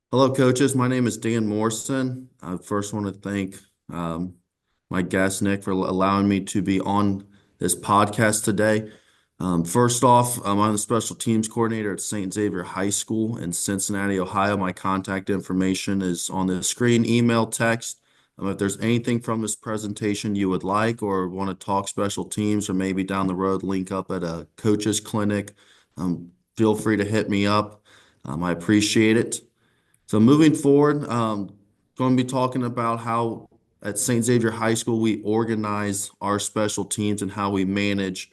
Hello, coaches. My name is Dan Morrison. I first want to thank um, my guest, Nick, for allowing me to be on this podcast today. First off, I'm the special teams coordinator at St. Xavier High School in Cincinnati, Ohio. My contact information is on the screen, email, text. If there's anything from this presentation you would like or want to talk special teams or maybe down the road link up at a coach's clinic, feel free to hit me up. I appreciate it. So moving forward, going to be talking about how at St. Xavier High School we organize our special teams and how we manage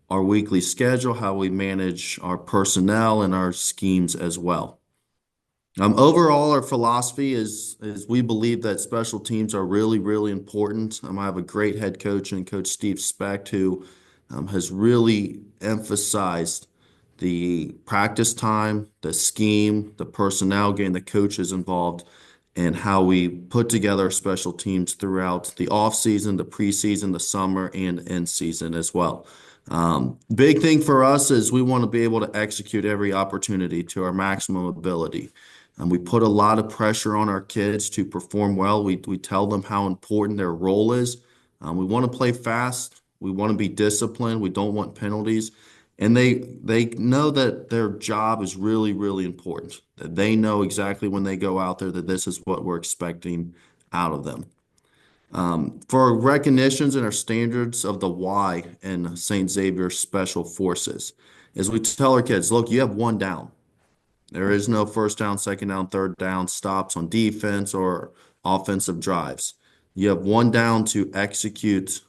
our weekly schedule, how we manage our personnel and our schemes as well. Overall, our philosophy is we believe that special teams are really, really important. I have a great head coach and Coach Steve Specht who has really emphasized the practice time, the scheme, the personnel, getting the coaches involved, and how we put together special teams throughout the off season, the preseason, the summer, and in season as well. Big thing for us is we want to be able to execute every opportunity to our maximum ability. We put a lot of pressure on our kids to perform well. We tell them how important their role is. We want to play fast. We want to be disciplined. We don't want penalties. And they know that their job is really, really important. That they know exactly when they go out there that this is what we're expecting out of them. For our recognitions and our standards of the why in St. Xavier Special Forces, is we tell our kids, look, you have one down. There is no first down, second down, third down stops on defense or offensive drives. You have one down to execute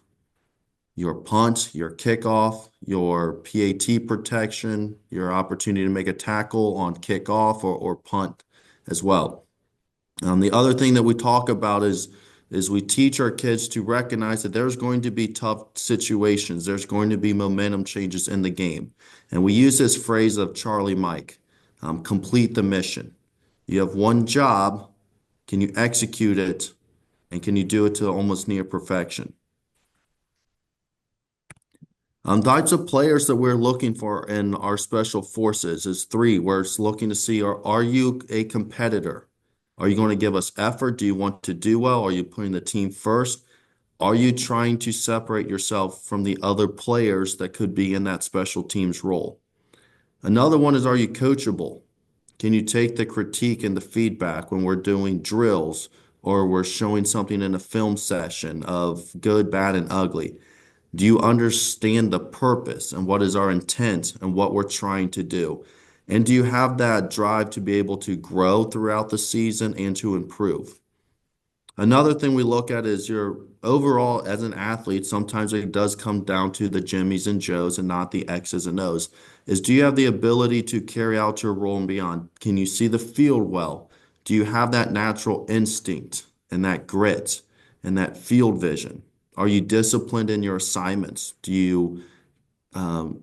your punt, your kickoff, your PAT protection, your opportunity to make a tackle on kickoff or punt as well. The other thing that we talk about is we teach our kids to recognize that there's going to be tough situations. There's going to be momentum changes in the game. And we use this phrase of Charlie Mike, complete the mission. You have one job. Can you execute it? And can you do it to almost near perfection? Types of players that we're looking for in our special forces is three. We're looking to see are you a competitor? Are you going to give us effort? Do you want to do well? Are you putting the team first? Are you trying to separate yourself from the other players that could be in that special teams role? Another one is, are you coachable? Can you take the critique and the feedback when we're doing drills or we're showing something in a film session of good, bad, and ugly? Do you understand the purpose and what is our intent and what we're trying to do? And do you have that drive to be able to grow throughout the season and to improve? Another thing we look at is your overall as an athlete, sometimes it does come down to the Jimmies and Joes and not the X's and O's, is do you have the ability to carry out your role and beyond? Can you see the field well? Do you have that natural instinct and that grit and that field vision? Are you disciplined in your assignments? Do you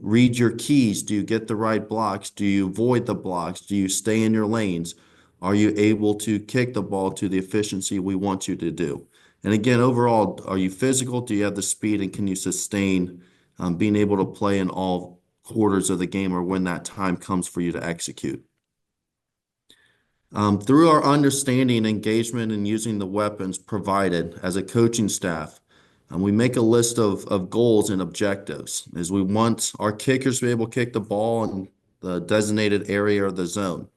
read your keys? Do you get the right blocks? Do you avoid the blocks? Do you stay in your lanes? Are you able to kick the ball to the efficiency we want you to do? And again, overall, are you physical? Do you have the speed and can you sustain being able to play in all quarters of the game or when that time comes for you to execute? Through our understanding, engagement, and using the weapons provided as a coaching staff, we make a list of goals and objectives as we want our kickers to be able to kick the ball in the designated area or the zone.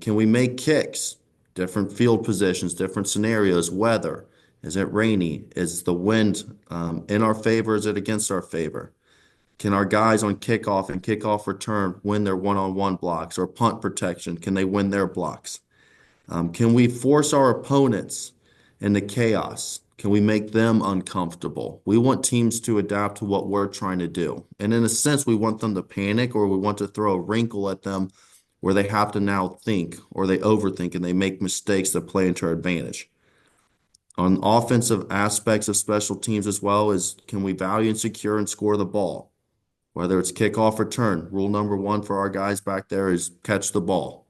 Can we make kicks? Different field positions, different scenarios, weather. Is it rainy? Is the wind in our favor? Is it against our favor? Can our guys on kickoff and kickoff return win their one-on-one blocks or punt protection? Can they win their blocks? Can we force our opponents into chaos? Can we make them uncomfortable? We want teams to adapt to what we're trying to do. And in a sense, we want them to panic or we want to throw a wrinkle at them where they have to now think or they overthink and they make mistakes that play into our advantage. On offensive aspects of special teams as well is can we value and secure and score the ball? Whether it's kickoff or return, rule number one for our guys back there is catch the ball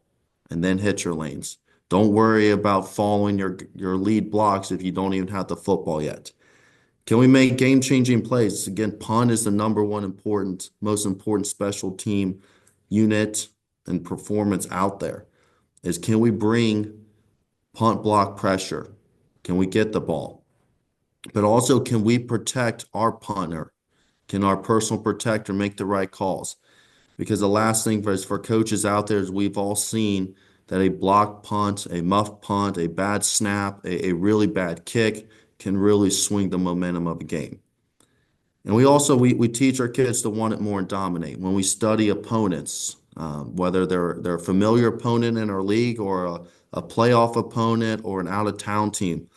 and then hit your lanes. Don't worry about following your lead blocks if you don't even have the football yet. Can we make game-changing plays? Again, punt is the number one most important special team unit and performance out there. is can we bring punt block pressure? Can we get the ball? But also, can we protect our punter? Can our personal protector make the right calls? Because the last thing for coaches out there is we've all seen that a blocked punt, a muffed punt, a bad snap, a really bad kick can really swing the momentum of a game. And we teach our kids to want it more and dominate. When we study opponents, whether they're a familiar opponent in our league or a playoff opponent or an out of town team,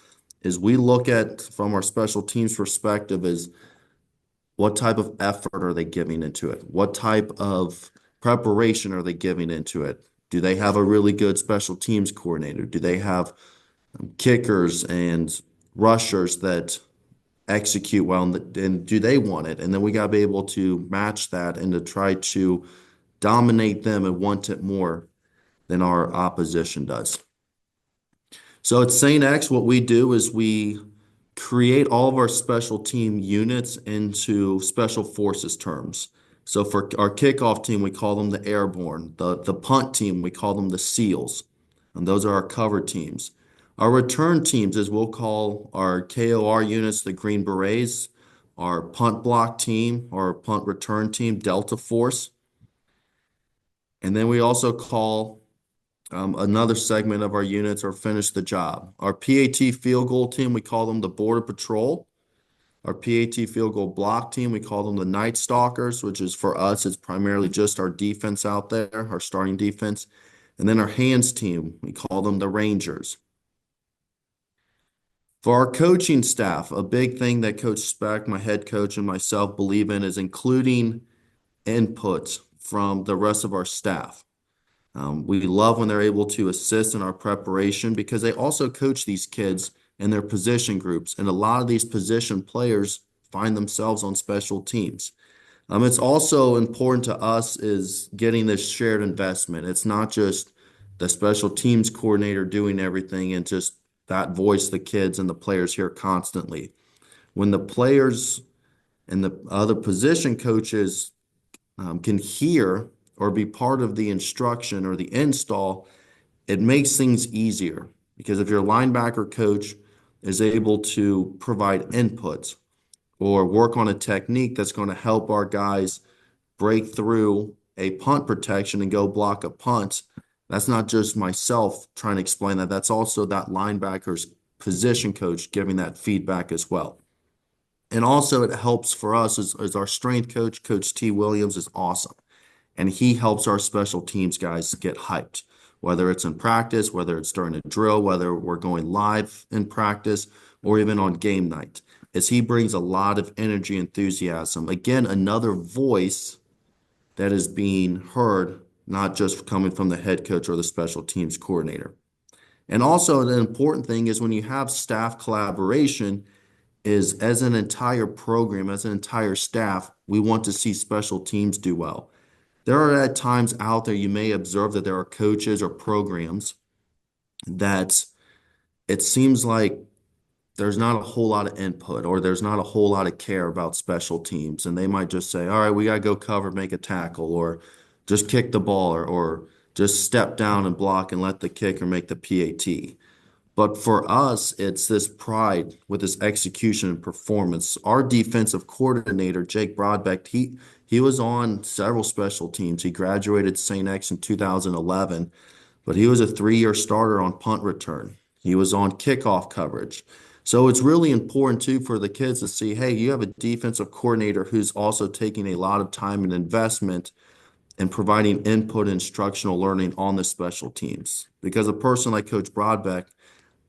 is we look at from our special teams perspective is what type of effort are they giving into it? What type of preparation are they giving into it? Do they have a really good special teams coordinator? Do they have kickers and rushers that execute well? And do they want it? And then we got to be able to match that and to try to dominate them and want it more than our opposition does. So at St. X, what we do is we create all of our special team units into special forces terms. So for our kickoff team, we call them the Airborne. The punt team, we call them the SEALs. And those are our cover teams. Our return teams is we'll call our KOR units the Green Berets, our punt block team, our punt return team, Delta Force. And then we also call another segment of our units or finish the job. Our PAT field goal team, we call them the Border Patrol. Our PAT field goal block team, we call them the Night Stalkers, which is for us, it's primarily just our defense out there, our starting defense. And then our hands team, we call them the Rangers. For our coaching staff, a big thing that Coach Speck, my head coach, and myself believe in is including input from the rest of our staff. We love when they're able to assist in our preparation because they also coach these kids in their position groups. And a lot of these position players find themselves on special teams. It's also important to us is getting this shared investment. It's not just the special teams coordinator doing everything and just that voice the kids and the players hear constantly. When the players and the other position coaches can hear or be part of the instruction or the install, it makes things easier because if your linebacker coach is able to provide input or work on a technique that's going to help our guys break through a punt protection and go block a punt, that's not just myself trying to explain that. That's also that linebacker's position coach giving that feedback as well. And also it helps for us as our strength coach, Coach T. Williams, is awesome. And he helps our special teams guys get hyped, whether it's in practice, whether it's during a drill, whether we're going live in practice, or even on game night, as he brings a lot of energy, enthusiasm. Again, another voice that is being heard, not just coming from the head coach or the special teams coordinator. And also the important thing is when you have staff collaboration, is as an entire program, as an entire staff, we want to see special teams do well. There are at times out there you may observe that there are coaches or programs that it seems like there's not a whole lot of input or there's not a whole lot of care about special teams. And they might just say, all right, we got to go cover, make a tackle, or just kick the ball, or just step down and block and let the kicker make the PAT. But for us, it's this pride with this execution and performance. Our defensive coordinator, Jake Broadbeck, he was on several special teams. He graduated St. X in 2011, but he was a 3-year starter on punt return. He was on kickoff coverage. So it's really important too for the kids to see, hey, you have a defensive coordinator who's also taking a lot of time and investment in providing input, instructional learning on the special teams. Because a person like Coach Broadbeck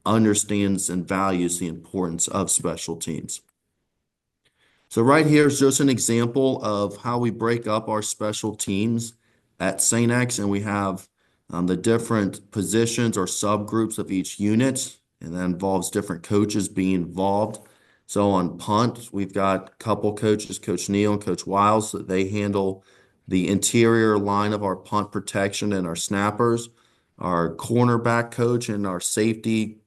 understands and values the importance of special teams. So right here is just an example of how we break up our special teams at St. X, and we have the different positions or subgroups of each unit, and that involves different coaches being involved. So on punt, we've got a couple coaches, Coach Neal and Coach Wiles, that they handle the interior line of our punt protection and our snappers. Our cornerback coach and our safety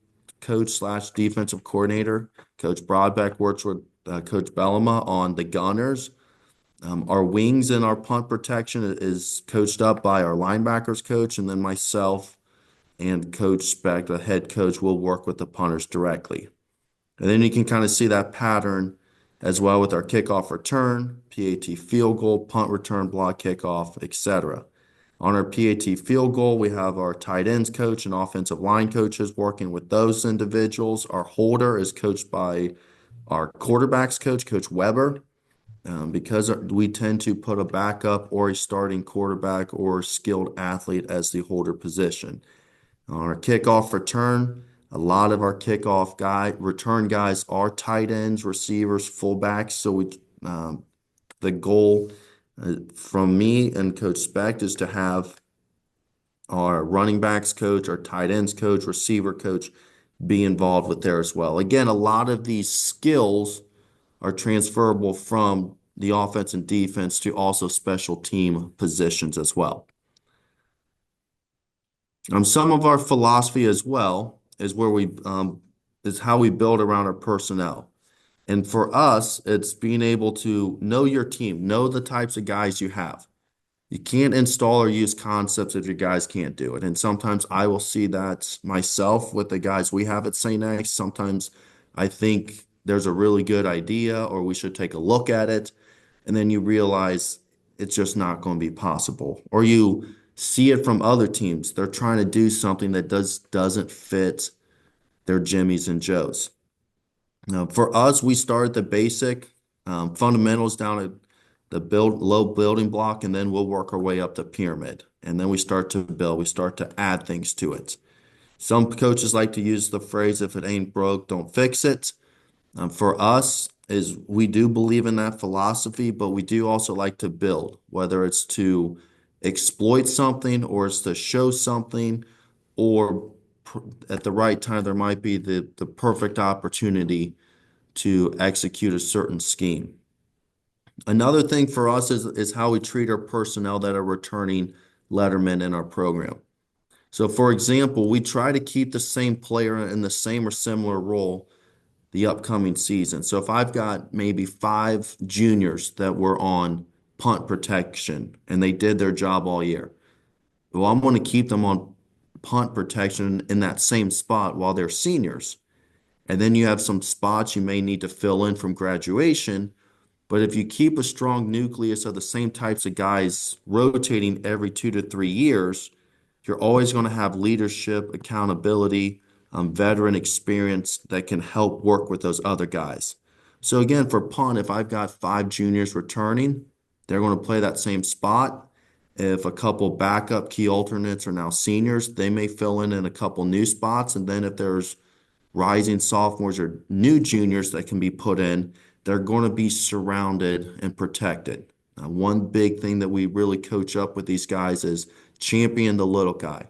coach slash defensive coordinator, Coach Broadbeck, works with Coach Bellama on the gunners. Our wings and our punt protection is coached up by our linebackers coach, and then myself and Coach Speck, the head coach, will work with the punters directly. And then you can kind of see that pattern as well with our kickoff return, PAT field goal, punt return, block kickoff, etc. On our PAT field goal, we have our tight ends coach and offensive line coaches working with those individuals. Our holder is coached by our quarterbacks coach, Coach Weber, because we tend to put a backup or a starting quarterback or skilled athlete as the holder position. On our kickoff return, a lot of our return guys are tight ends, receivers, fullbacks. So the goal from me and Coach Specht is to have our running backs coach, our tight ends coach, receiver coach be involved with there as well. Again, a lot of these skills are transferable from the offense and defense to also special team positions as well. Some of our philosophy as well is is how we build around our personnel. And for us, it's being able to know your team, know the types of guys you have. You can't install or use concepts if your guys can't do it. And sometimes I will see that myself with the guys we have at St. X. Sometimes I think there's a really good idea or we should take a look at it. And then you realize it's just not going to be possible. Or you see it from other teams. They're trying to do something that doesn't fit their Jimmies and Joes. Now, for us, we start at the basic fundamentals down at the low building block, and then we'll work our way up the pyramid. And then we start to build, we start to add things to it. Some coaches like to use the phrase, if it ain't broke, don't fix it. For us, is we do believe in that philosophy, but we do also like to build, whether it's to exploit something or it's to show something, or at the right time, there might be the perfect opportunity to execute a certain scheme. Another thing for us is how we treat our personnel that are returning lettermen in our program. So, for example, we try to keep the same player in the same or similar role the upcoming season. So if I've got maybe 5 juniors that were on punt protection and they did their job all year, well, I'm going to keep them on punt protection in that same spot while they're seniors. And then you have some spots you may need to fill in from graduation. But if you keep a strong nucleus of the same types of guys rotating every 2 to 3 years, you're always going to have leadership, accountability, veteran experience that can help work with those other guys. So again, for punt, if I've got 5 juniors returning, they're going to play that same spot. If a couple backup key alternates are now seniors, they may fill in a couple new spots. And then if there's rising sophomores or new juniors that can be put in, they're going to be surrounded and protected. One big thing that we really coach up with these guys is champion the little guy.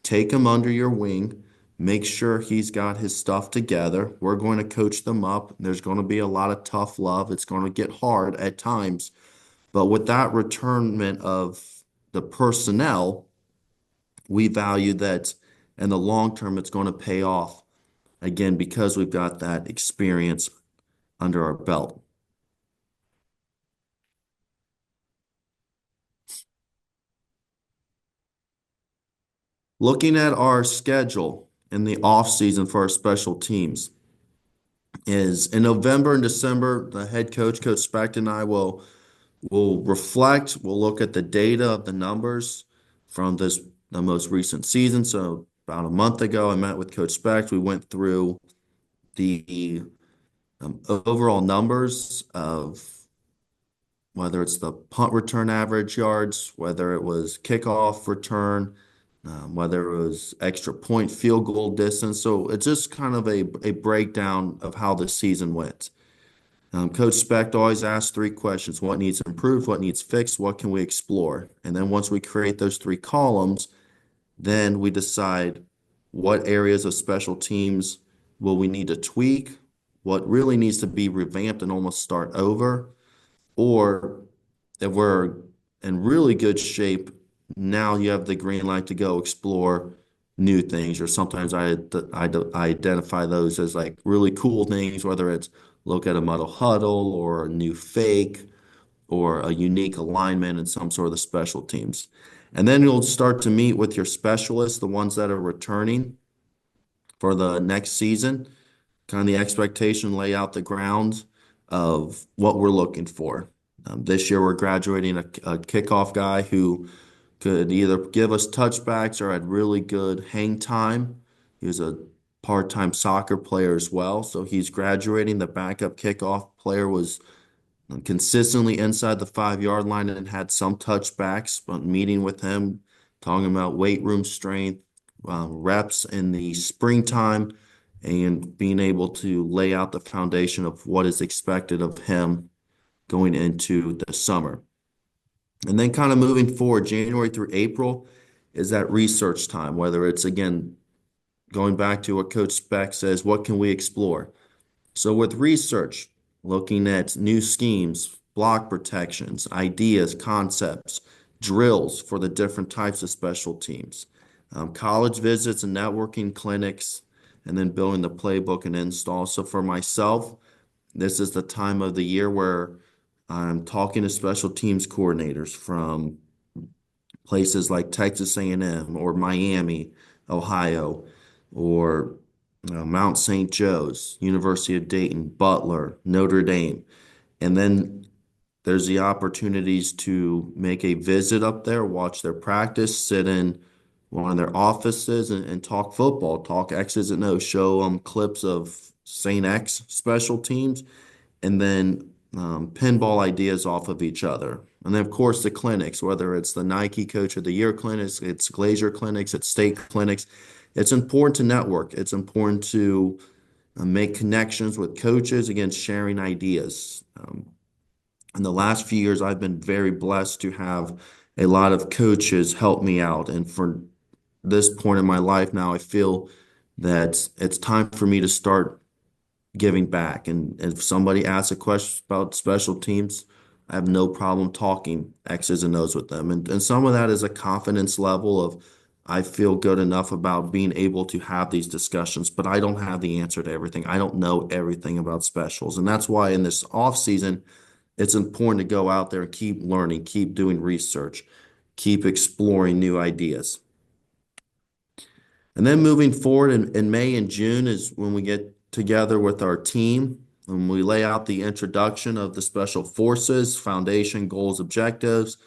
Take him under your wing. Make sure he's got his stuff together. We're going to coach them up. There's going to be a lot of tough love. It's going to get hard at times. But with that returnment of the personnel, we value that in the long term, it's going to pay off. Again, because we've got that experience under our belt. Looking at our schedule in the off season for our special teams is in November and December, the head coach, Coach Specht, and I will reflect. We'll look at the data of the numbers from the most recent season. So about a month ago, I met with Coach Specht. We went through the overall numbers of whether it's the punt return average yards, whether it was kickoff return, whether it was extra point field goal distance. So it's just kind of a breakdown of how the season went. Coach Specht always asks 3 questions: what needs improved, what needs fixed, what can we explore? And then once we create those 3 columns, then we decide what areas of special teams will we need to tweak, what really needs to be revamped and almost start over, or if we're in really good shape, now you have the green light to go explore new things. Or sometimes I identify those as like really cool things, whether it's look at a muddle huddle or a new fake or a unique alignment in some sort of the special teams. And then you'll start to meet with your specialists, the ones that are returning for the next season, kind of the expectation, lay out the ground of what we're looking for. This year, we're graduating a kickoff guy who could either give us touchbacks or had really good hang time. He was a part-time soccer player as well, so he's graduating. The backup kickoff player was consistently inside the 5 yard line and had some touchbacks, but meeting with him, talking about weight room strength, reps in the springtime, and being able to lay out the foundation of what is expected of him going into the summer. And then kind of moving forward, January through April is that research time, whether it's again going back to what Coach Speck says, what can we explore? So with research, looking at new schemes, block protections, ideas, concepts, drills for the different types of special teams, college visits and networking clinics, and then building the playbook and install. So for myself, this is the time of the year where I'm talking to special teams coordinators from places like Texas A&M or Miami, Ohio, or Mount St. Joe's, University of Dayton, Butler, Notre Dame. And then there's the opportunities to make a visit up there, watch their practice, sit in one of their offices and talk football, talk X's and O's, show them clips of St. X special teams, and then pinball ideas off of each other. And then, of course, the clinics, whether it's the Nike Coach of the Year clinics, it's Glazier clinics, it's state clinics. It's important to network. It's important to make connections with coaches, again, sharing ideas. In the last few years, I've been very blessed to have a lot of coaches help me out. And for this point in my life now, I feel that it's time for me to start giving back. And if somebody asks a question about special teams, I have no problem talking X's and O's with them. And some of that is a confidence level of I feel good enough about being able to have these discussions, but I don't have the answer to everything. I don't know everything about specials. And that's why in this off season, it's important to go out there and keep learning, keep doing research, keep exploring new ideas. And then moving forward in May and June is when we get together with our team and we lay out the introduction of the special forces, foundation, goals, objectives,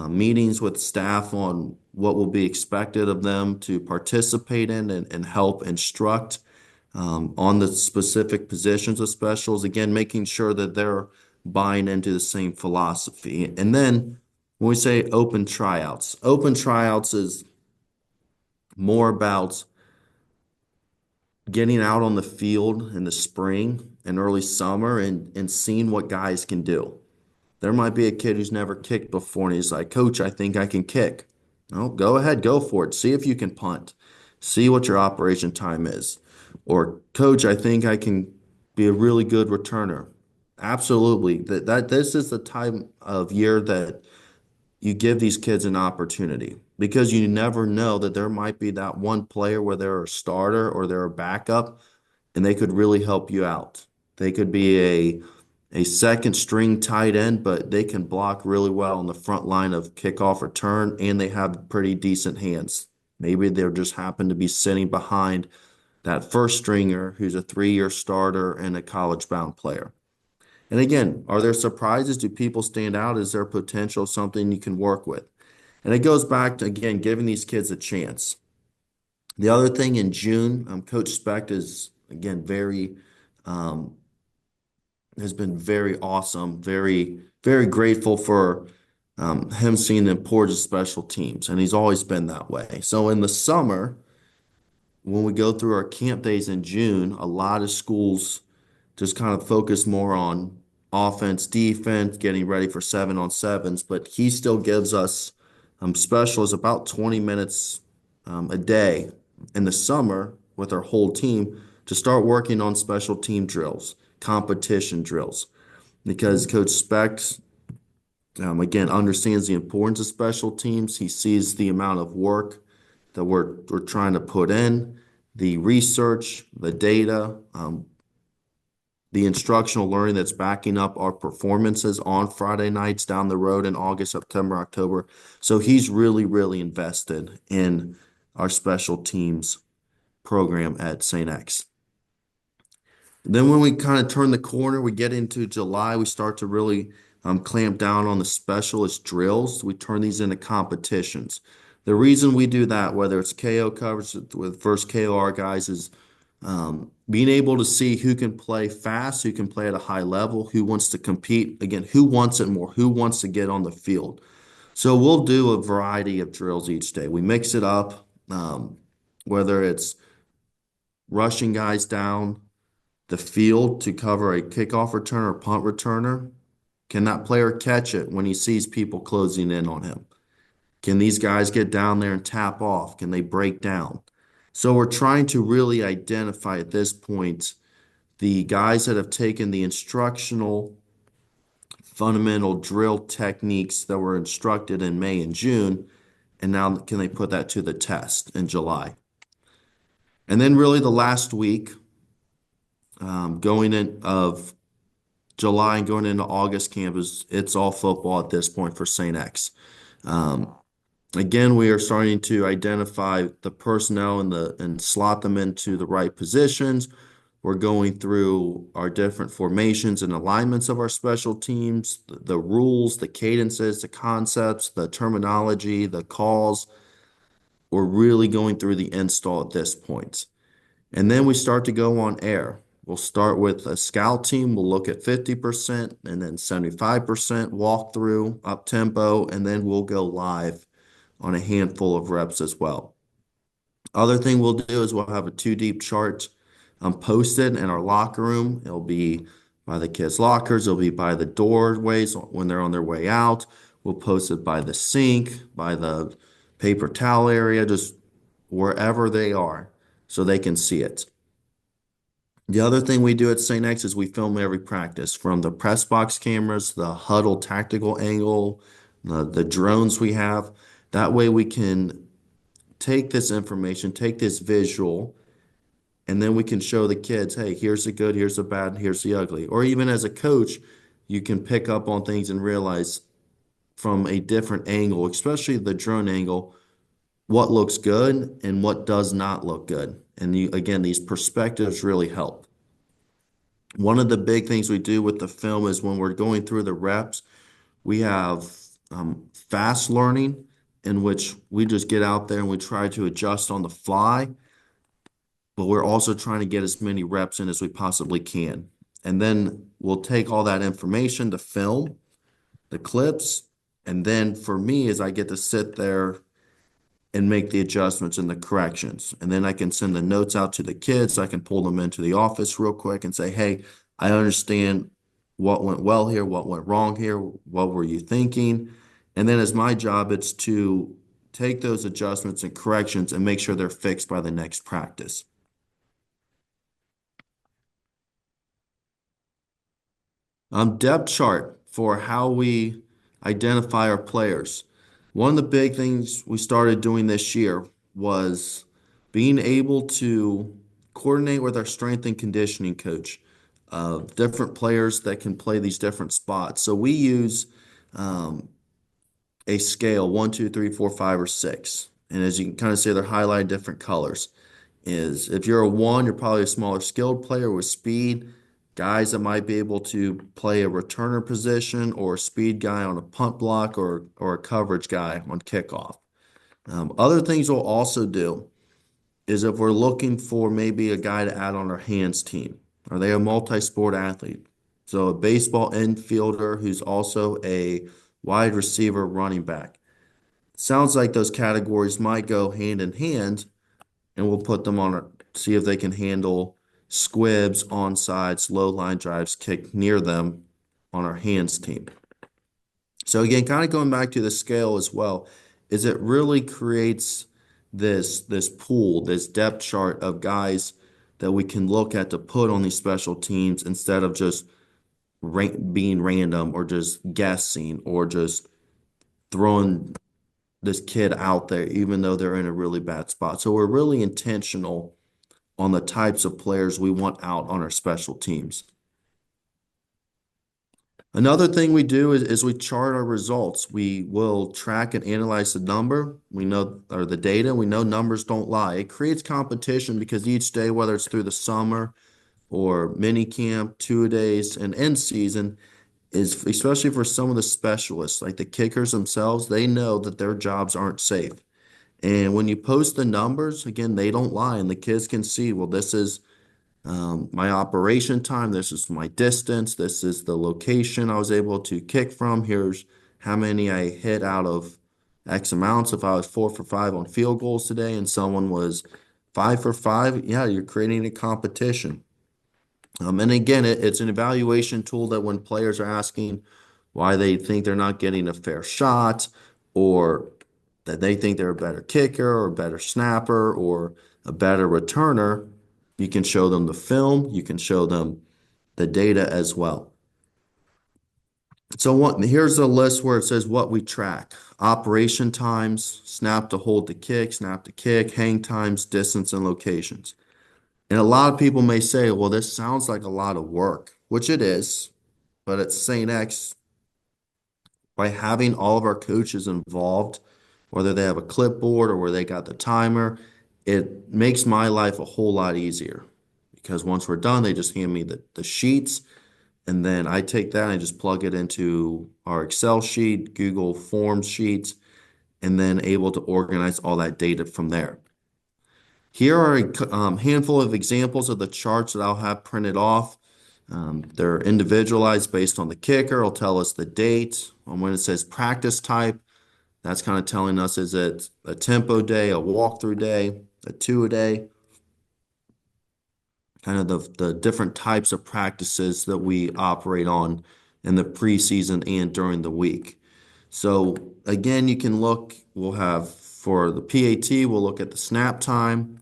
meetings with staff on what will be expected of them to participate in and help instruct on the specific positions of specials. Again, making sure that they're buying into the same philosophy. And then when we say open tryouts is more about getting out on the field in the spring and early summer and seeing what guys can do. There might be a kid who's never kicked before and he's like, Coach, I think I can kick. No, go ahead, go for it. See if you can punt. See what your operation time is. Or, Coach, I think I can be a really good returner. Absolutely. That this is the time of year that you give these kids an opportunity because you never know that there might be that one player where they're a starter or they're a backup and they could really help you out. They could be a second string tight end, but they can block really well on the front line of kickoff return and they have pretty decent hands. Maybe they just happen to be sitting behind that first stringer who's a 3 year starter and a college bound player. And again, are there surprises? Do people stand out? Is there potential something you can work with? And it goes back to, again, giving these kids a chance. The other thing in June, Coach Specht is, again, has been very awesome, very, very grateful for him seeing the importance of special teams. And he's always been that way. So in the summer, when we go through our camp days in June, a lot of schools just kind of focus more on offense, defense, getting ready for 7-on-7s, but he still gives us specials about 20 minutes a day in the summer with our whole team to start working on special team drills, competition drills, because Coach Specht, again, understands the importance of special teams. He sees the amount of work that we're trying to put in, the research, the data, the instructional learning that's backing up our performances on Friday nights down the road in August, September, October. So he's really, really invested in our special teams program at St. X. Then when we kind of turn the corner, we get into July, we start to really clamp down on the specialist drills. We turn these into competitions. The reason we do that, whether it's KO coverage with first KOR guys, is being able to see who can play fast, who can play at a high level, who wants to compete. Again, who wants it more, who wants to get on the field. So we'll do a variety of drills each day. We mix it up, whether it's rushing guys down the field to cover a kickoff returner or punt returner. Can that player catch it when he sees people closing in on him? Can these guys get down there and tap off? Can they break down? So we're trying to really identify at this point the guys that have taken the instructional fundamental drill techniques that were instructed in May and June, and now can they put that to the test in July? And then really the last week, going in of July and going into August camp it's all football at this point for St. X. Again, we are starting to identify the personnel and slot them into the right positions. We're going through our different formations and alignments of our special teams, the rules, the cadences, the concepts, the terminology, the calls. We're really going through the install at this point. And then we start to go on air. We'll start with a scout team. We'll look at 50% and then 75% walk through up tempo, and then we'll go live on a handful of reps as well. Other thing we'll do is we'll have a 2 deep chart posted in our locker room. It'll be by the kids' lockers. It'll be by the doorways when they're on their way out. We'll post it by the sink, by the paper towel area, just wherever they are so they can see it. The other thing we do at St. X is we film every practice from the press box cameras, the huddle tactical angle, the drones we have. That way we can take this information, take this visual, and then we can show the kids, hey, here's the good, here's the bad, here's the ugly. Or even as a coach, you can pick up on things and realize from a different angle, especially the drone angle, what looks good and what does not look good. And again, these perspectives really help. One of the big things we do with the film is when we're going through the reps, we have fast learning in which we just get out there and we try to adjust on the fly, but we're also trying to get as many reps in as we possibly can. And then we'll take all that information to film, the clips, and then for me is I get to sit there and make the adjustments and the corrections. And then I can send the notes out to the kids. I can pull them into the office real quick and say, hey, I understand what went well here, what went wrong here, what were you thinking? And then as my job, it's to take those adjustments and corrections and make sure they're fixed by the next practice. Depth chart for how we identify our players. One of the big things we started doing this year was being able to coordinate with our strength and conditioning coach of different players that can play these different spots. So we use a scale 1, 2, 3, 4, 5, or 6. And as you can kind of see, they're highlighted different colors. Is if you're a 1, you're probably a smaller skilled player with speed. Guys that might be able to play a returner position or a speed guy on a punt block or a coverage guy on kickoff. Other things we'll also do is if we're looking for maybe a guy to add on our hands team. Are they a multi-sport athlete? So a baseball infielder who's also a wide receiver running back. Sounds like those categories might go hand in hand, and we'll put them on see if they can handle squibs, onside, low line drives, kick near them on our hands team. So again, kind of going back to the scale as well, is it really creates this pool, this depth chart of guys that we can look at to put on these special teams instead of just being random or just guessing or just throwing this kid out there even though they're in a really bad spot. So we're really intentional on the types of players we want out on our special teams. Another thing we do is we chart our results. We will track and analyze the number. We know, or the data. We know numbers don't lie. It creates competition because each day, whether it's through the summer or mini camp, two-a-days, and end season, is especially for some of the specialists, like the kickers themselves, they know that their jobs aren't safe. And when you post the numbers, again, they don't lie, and the kids can see, well, this is my operation time, this is my distance, this is the location I was able to kick from. Here's how many I hit out of X amounts. If I was 4 for 5 on field goals today and someone was 5 for 5, yeah, you're creating a competition. And again, it's an evaluation tool that when players are asking why they think they're not getting a fair shot, or that they think they're a better kicker or a better snapper or a better returner, you can show them the film, you can show them the data as well. So here's a list where it says what we track. Operation times, snap to hold to kick, snap to kick, hang times, distance, and locations. And a lot of people may say, well, this sounds like a lot of work, which it is, but at St. X, by having all of our coaches involved, whether they have a clipboard or where they got the timer, it makes my life a whole lot easier because once we're done, they just hand me the sheets, and then I take that and I just plug it into our Excel sheet, Google Forms sheets, and then able to organize all that data from there. Here are a handful of examples of the charts that I'll have printed off. They're individualized based on the kicker. It'll tell us the date. When it says practice type, that's kind of telling us, is it a tempo day, a walkthrough day, a two-a-day? Kind of the different types of practices that we operate on in the preseason and during the week. So again, you can look, we'll have for the PAT, we'll look at the snap time,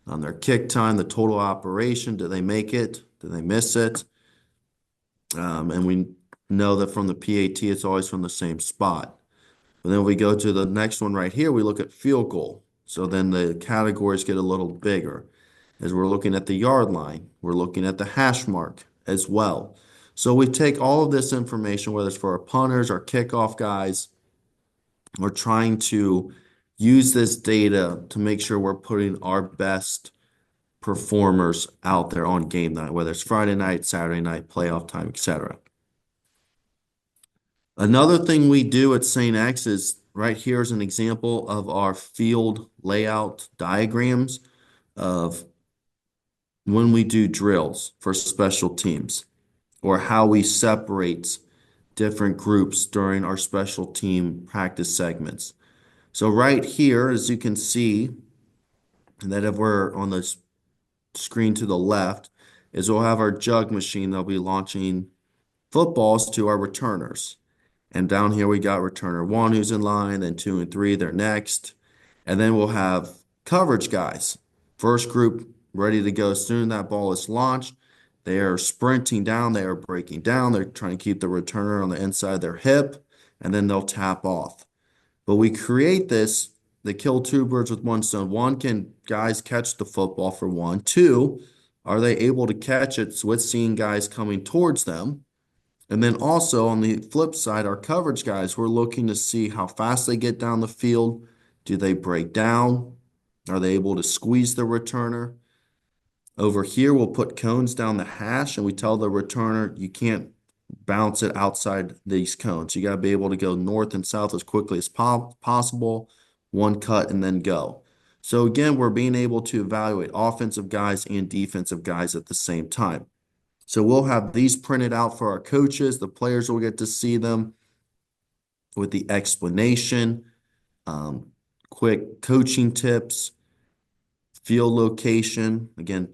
on their kick time, the total operation. Do they make it? Do they miss it? And we know that from the PAT, it's always from the same spot. And then we go to the next one right here, we look at field goal. So then the categories get a little bigger. As we're looking at the yard line, we're looking at the hash mark as well. So we take all of this information, whether it's for our punters, our kickoff guys, we're trying to use this data to make sure we're putting our best performers out there on game night, whether it's Friday night, Saturday night, playoff time, etc. Another thing we do at St. X is right here is an example of our field layout diagrams of when we do drills for special teams or how we separate different groups during our special team practice segments. So right here, as you can see, that if we're on the screen to the left, is we'll have our jug machine that'll be launching footballs to our returners. And down here we got returner 1 who's in line, then 2 and 3, they're next. And then we'll have coverage guys. First group ready to go. As soon as that ball is launched, they are sprinting down, they are breaking down, they're trying to keep the returner on the inside of their hip, and then they'll tap off. But we create this, they kill two birds with one stone. One, can guys catch the football for one? Two, are they able to catch it with seeing guys coming towards them? And then also on the flip side, our coverage guys, we're looking to see how fast they get down the field. Do they break down? Are they able to squeeze the returner? Over here, we'll put cones down the hash and we tell the returner, you can't bounce it outside these cones. You got to be able to go north and south as quickly as possible, one cut and then go. So again, we're being able to evaluate offensive guys and defensive guys at the same time. So we'll have these printed out for our coaches. The players will get to see them with the explanation, quick coaching tips, field location. Again,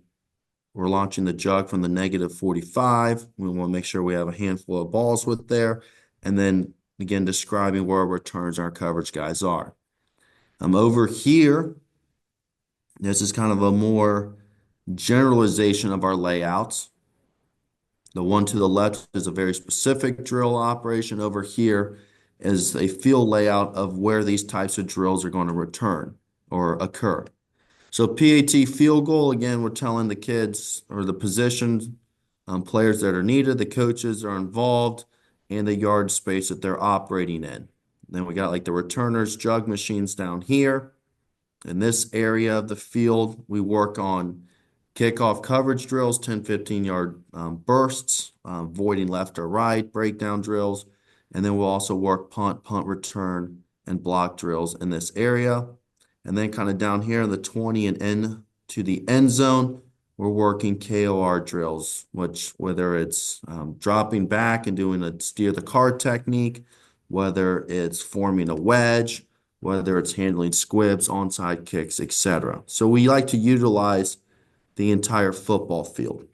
we're launching the jug from the -45. We want to make sure we have a handful of balls with there. And then again, describing where our returns, our coverage guys are. Over here, this is kind of a more generalization of our layouts. The one to the left is a very specific drill operation. Over here is a field layout of where these types of drills are going to return or occur. So PAT field goal, again, we're telling the kids or the positions, players that are needed, the coaches are involved, and the yard space that they're operating in. Then we got like the returners, jug machines down here. In this area of the field, we work on kickoff coverage drills, 10, 15-yard bursts, voiding left or right, breakdown drills. And then we'll also work punt, punt return, and block drills in this area. And then kind of down here in the 20 and in to the end zone, we're working KOR drills, which whether it's dropping back and doing a steer the cahrt technique, whether it's forming a wedge, whether it's handling squibs, onside kicks, etc. So we like to utilize the entire football field.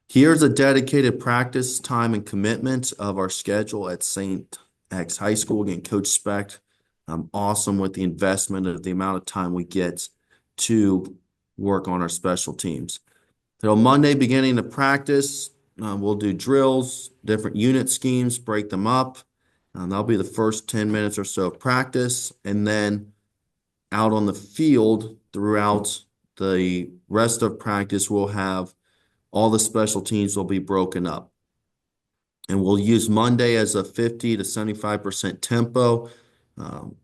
Here's a dedicated practice time and commitment of our schedule at St. X High School. Again, Coach Specht, awesome with the investment of the amount of time we get to work on our special teams. So Monday, beginning of practice, we'll do drills, different unit schemes, break them up. That'll be the first 10 minutes or so of practice. And then out on the field throughout the rest of practice, we'll have all the special teams will be broken up. And we'll use Monday as a 50 to 75% tempo,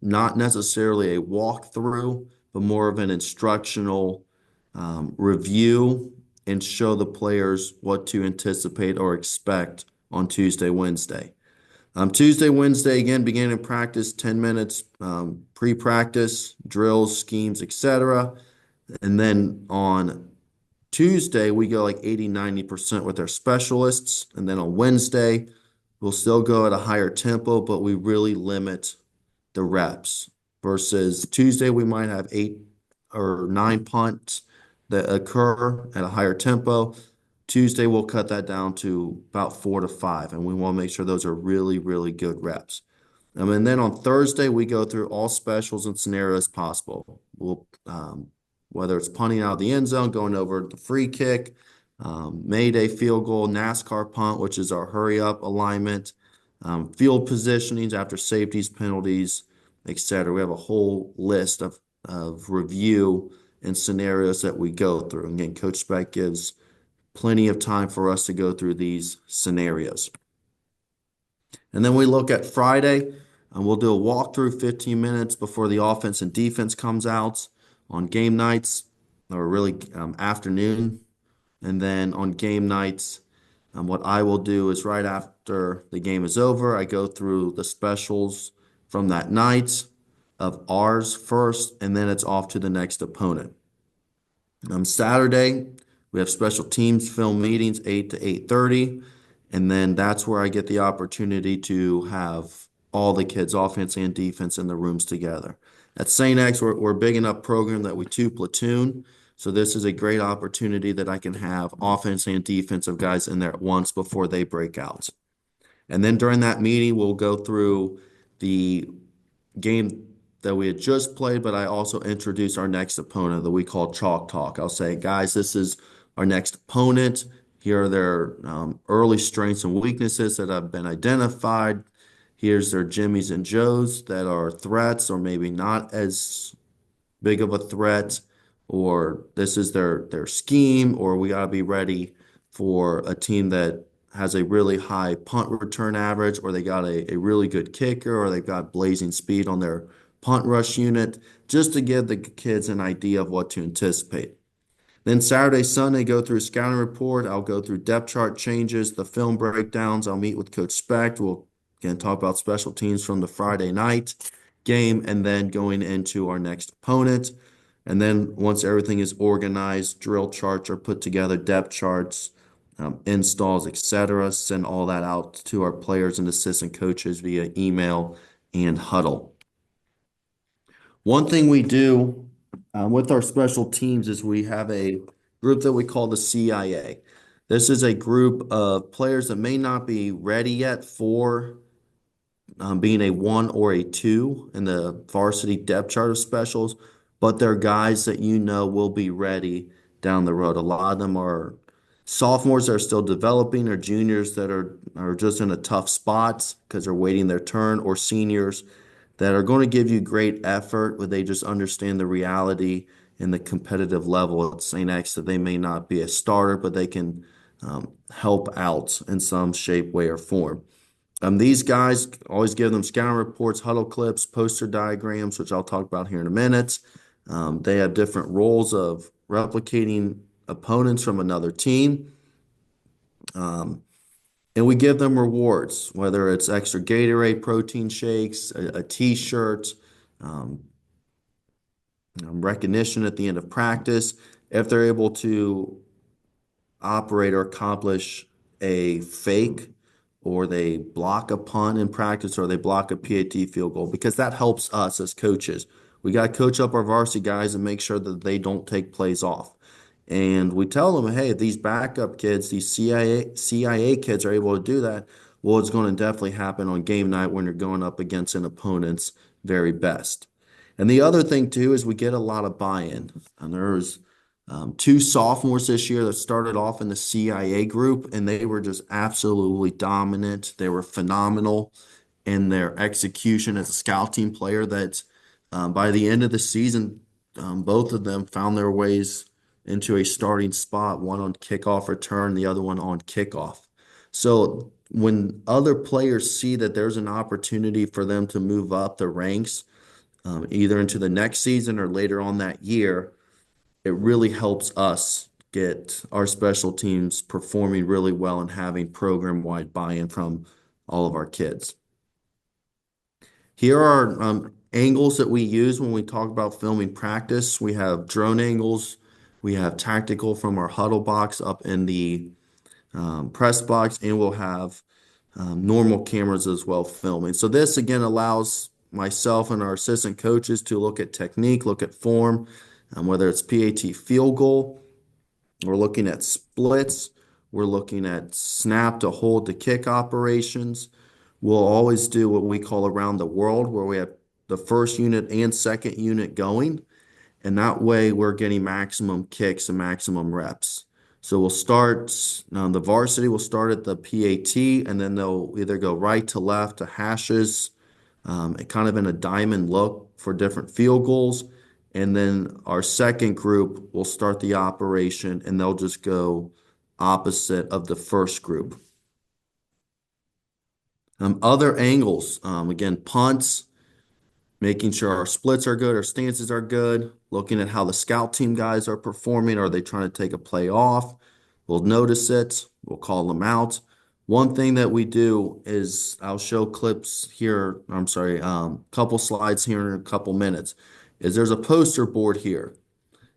not necessarily a walkthrough, but more of an instructional review and show the players what to anticipate or expect on Tuesday, Wednesday. Tuesday, Wednesday, again, beginning practice, 10 minutes pre-practice, drills, schemes, etc. And then on Tuesday, we go like 80, 90% with our specialists. And then on Wednesday, we'll still go at a higher tempo, but we really limit the reps. Versus Tuesday, we might have 8 or 9 punts that occur at a higher tempo. Tuesday, we'll cut that down to about 4 to 5, and we want to make sure those are really, really good reps. And then on Thursday, we go through all specials and scenarios possible. We'll whether it's punting out of the end zone, going over the free kick, Mayday field goal, NASCAR punt, which is our hurry up alignment, field positionings after safeties, penalties, etc. We have a whole list of review and scenarios that we go through. Again, Coach Specht gives plenty of time for us to go through these scenarios. And then we look at Friday, and we'll do a walkthrough 15 minutes before the offense and defense comes out on game nights, or really afternoon. And then on game nights, what I will do is right after the game is over, I go through the specials from that night of ours first, and then it's off to the next opponent. Saturday, we have special teams film meetings, 8 to 8:30, and then that's where I get the opportunity to have all the kids, offense and defense, in the rooms together. At St. X, we're a big enough program that we 2-platoon, so this is a great opportunity that I can have offense and defensive guys in there at once before they break out. And then during that meeting, we'll go through the game that we had just played, but I also introduce our next opponent that we call Chalk Talk. I'll say, guys, this is our next opponent. Here are their early strengths and weaknesses that have been identified. Here's their Jimmies and Joes that are threats or maybe not as big of a threat, or this is their scheme, or we got to be ready for a team that has a really high punt return average, or they got a really good kicker, or they've got blazing speed on their punt rush unit, just to give the kids an idea of what to anticipate. Then Saturday, Sunday, go through scouting report. I'll go through depth chart changes, the film breakdowns. I'll meet with Coach Specht. We'll again talk about special teams from the Friday night game, and then going into our next opponent. And then once everything is organized, drill charts are put together, depth charts, installs, etc. Send all that out to our players and assistant coaches via email and huddle. One thing we do with our special teams is we have a group that we call the CIA. This is a group of players that may not be ready yet for being a 1 or a 2 in the varsity depth chart of specials, but they're guys that you know will be ready down the road. A lot of them are sophomores that are still developing, or juniors that are just in a tough spot because they're waiting their turn, or seniors that are going to give you great effort, but they just understand the reality and the competitive level at St. X that they may not be a starter, but they can help out in some shape, way, or form. These guys always give them scouting reports, huddle clips, poster diagrams, which I'll talk about here in a minute. They have different roles of replicating opponents from another team. Um, and we give them rewards, whether it's extra Gatorade protein shakes, a t-shirt, um, recognition at the end of practice. If they're able to operate or accomplish a fake, or they block a punt in practice, or they block a PAT field goal, because that helps us as coaches. We got to coach up our varsity guys and make sure that they don't take plays off. And we tell them, hey, these backup kids, these CIA kids are able to do that. Well, it's going to definitely happen on game night when you're going up against an opponent's very best. And the other thing too is we get a lot of buy-in. And there's two sophomores this year that started off in the CIA group, and they were just absolutely dominant. They were phenomenal in their execution as a scout team player. That by the end of the season, both of them found their ways into a starting spot, one on kickoff return, the other one on kickoff. So when other players see that there's an opportunity for them to move up the ranks, either into the next season or later on that year, it really helps us get our special teams performing really well and having program-wide buy-in from all of our kids. Here are angles that we use when we talk about filming practice. We have drone angles. We have tactical from our huddle box up in the press box, and we'll have normal cameras as well filming. So this again allows myself and our assistant coaches to look at technique, look at form, whether it's PAT field goal, we're looking at splits, we're looking at snap to hold to kick operations. We'll always do what we call around the world, where we have the first unit and second unit going. And that way we're getting maximum kicks and maximum reps. So we'll start, the varsity will start at the PAT, and then they'll either go right to left to hashes, kind of in a diamond look for different field goals. And then our second group will start the operation, and they'll just go opposite of the first group. Other angles, again, punts, making sure our splits are good, our stances are good, looking at how the scout team guys are performing. Are they trying to take a play off? We'll notice it. We'll call them out. One thing that we do is I'll show clips here. I'm sorry, couple slides here in a couple minutes. Is there's a poster board here.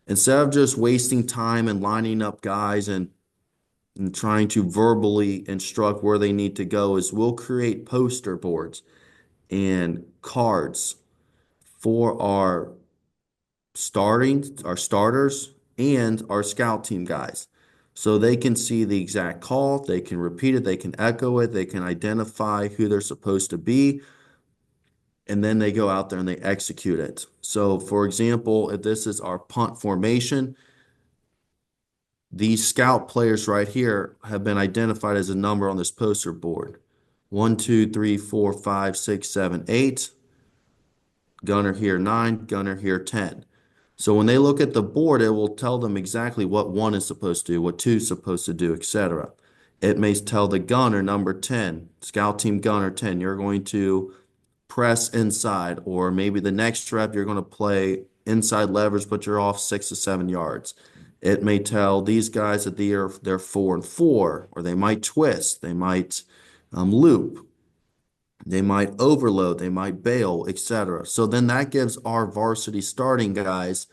Instead of just wasting time and lining up guys and trying to verbally instruct where they need to go, is we'll create poster boards and cards for our starters and our scout team guys. So they can see the exact call, they can repeat it, they can echo it, they can identify who they're supposed to be, and then they go out there and they execute it. So for example, if this is our punt formation, these scout players right here have been identified as a number on this poster board. 1, 2, 3, 4, 5, 6, 7, 8. Gunner here 9, gunner here 10. So when they look at the board, it will tell them exactly what 1 is supposed to do, what 2 is supposed to do, etc. It may tell the gunner number 10, scout team gunner 10, you're going to press inside, or maybe the next rep you're going to play inside leverage, but you're off 6 to 7 yards. It may tell these guys that they're 4 and 4, or they might twist, they might loop. They might overload, they might bail, etc. So then that gives our varsity starting guys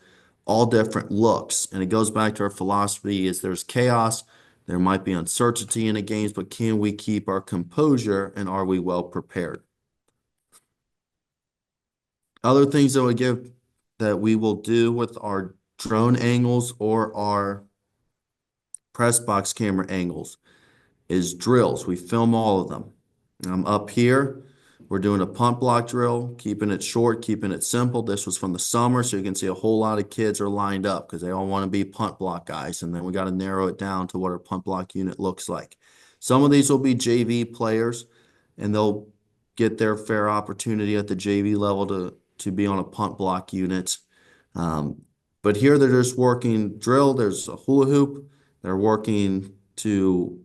all different looks. And it goes back to our philosophy is there's chaos, there might be uncertainty in the games, but can we keep our composure and are we well prepared? Other things that we will do with our drone angles or our press box camera angles is drills. We film all of them. Up here, we're doing a punt block drill, keeping it short, keeping it simple. This was from the summer, so you can see a whole lot of kids are lined up because they all want to be punt block guys. And then we got to narrow it down to what our punt block unit looks like. Some of these will be JV players, and they'll get their fair opportunity at the JV level to be on a punt block unit. But here they're just working drill. There's a hula hoop. They're working to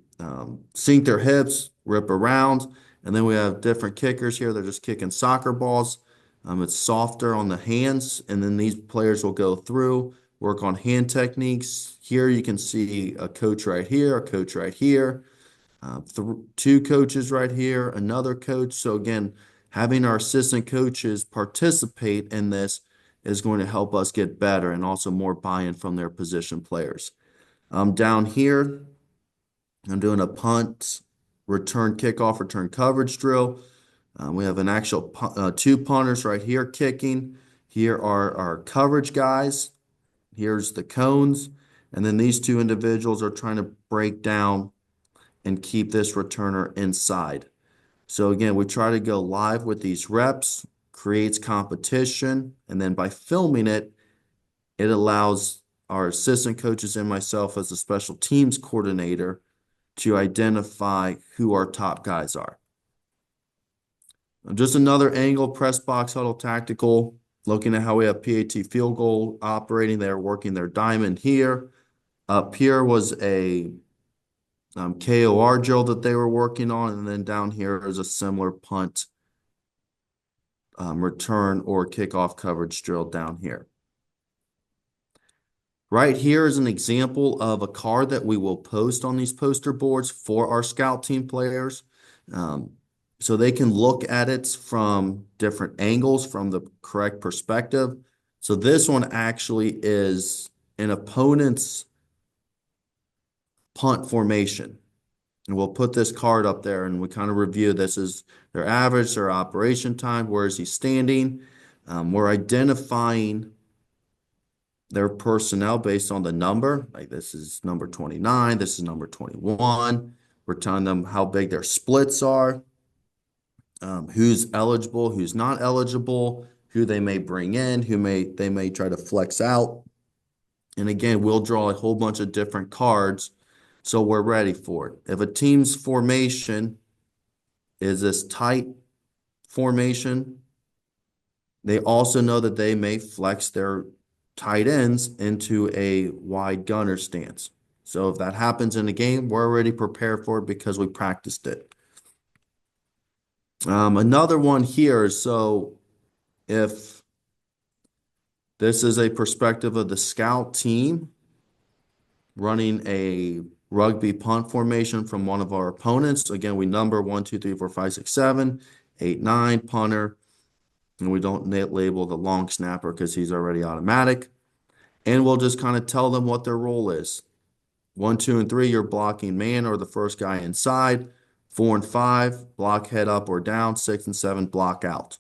sink their hips, rip around. And then we have different kickers here. They're just kicking soccer balls. It's softer on the hands. And then these players will go through, work on hand techniques. Here you can see a coach right here, a coach right here, two coaches right here, another coach. So again, having our assistant coaches participate in this is going to help us get better and also more buy-in from their position players. Down here, I'm doing a punt, return kickoff, return coverage drill. We have an actual two punters right here kicking. Here are our coverage guys. Here's the cones. And then these two individuals are trying to break down and keep this returner inside. So again, we try to go live with these reps, creates competition, and then by filming it, it allows our assistant coaches and myself as a special teams coordinator to identify who our top guys are. Just another angle, press box huddle tactical, looking at how we have PAT field goal operating. They're working their diamond here. Up here was a KOR drill that they were working on, and then down here is a similar punt return or kickoff coverage drill down here. Right here is an example of a card that we will post on these poster boards for our scout team players. So they can look at it from different angles, from the correct perspective. So this one actually is an opponent's punt formation. And we'll put this card up there and we kind of review this is their average, their operation time, where is he standing. We're identifying their personnel based on the number. Like this is number 29, this is number 21. We're telling them how big their splits are, who's eligible, who's not eligible, who they may bring in, they may try to flex out. And again, we'll draw a whole bunch of different cards so we're ready for it. If a team's formation is this tight formation, they also know that they may flex their tight ends into a wide gunner stance. So if that happens in a game, we're already prepared for it because we practiced it. Another one here, so if this is a perspective of the scout team running a rugby punt formation from one of our opponents. Again, we number 1, 2, 3, 4, 5, 6, 7, 8, 9, punter. And we don't label the long snapper because he's already automatic. And we'll just kind of tell them what their role is. 1, 2, and 3, you're blocking man or the first guy inside. 4 and 5, block head up or down. 6 and 7, block out.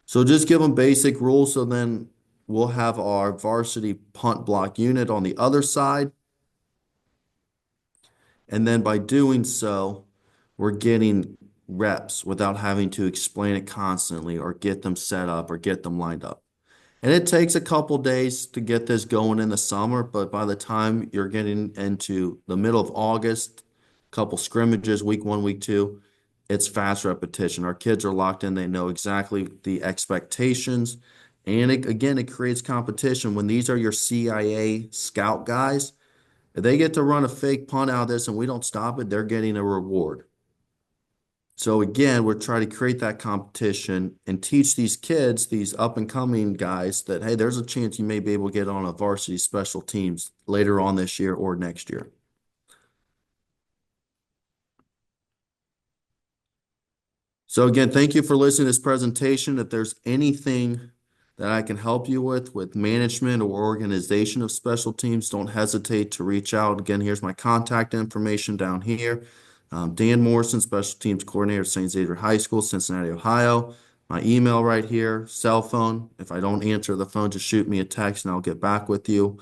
So just give them basic rules. So then we'll have our varsity punt block unit on the other side. And then by doing so, we're getting reps without having to explain it constantly or get them set up or get them lined up. And it takes a couple days to get this going in the summer, but by the time you're getting into the middle of August, couple scrimmages, week 1, week 2, it's fast repetition. Our kids are locked in. They know exactly the expectations. And again, it creates competition. When these are your CIA scout guys, if they get to run a fake punt out of this and we don't stop it, they're getting a reward. So again, we're trying to create that competition and teach these kids, these up-and-coming guys, that, hey, there's a chance you may be able to get on a varsity special teams later on this year or next year. So again, thank you for listening to this presentation. If there's anything that I can help you with management or organization of special teams, don't hesitate to reach out. Again, here's my contact information down here. Dan Morrison, Special Teams Coordinator at St. Xavierr High School, Cincinnati, Ohio. My email right here, cell phone. If I don't answer the phone, just shoot me a text and I'll get back with you.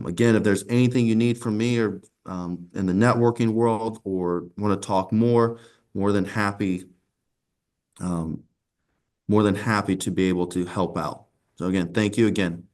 Again, if there's anything you need from me or in the networking world or want to talk more than happy to be able to help out. So again, thank you again.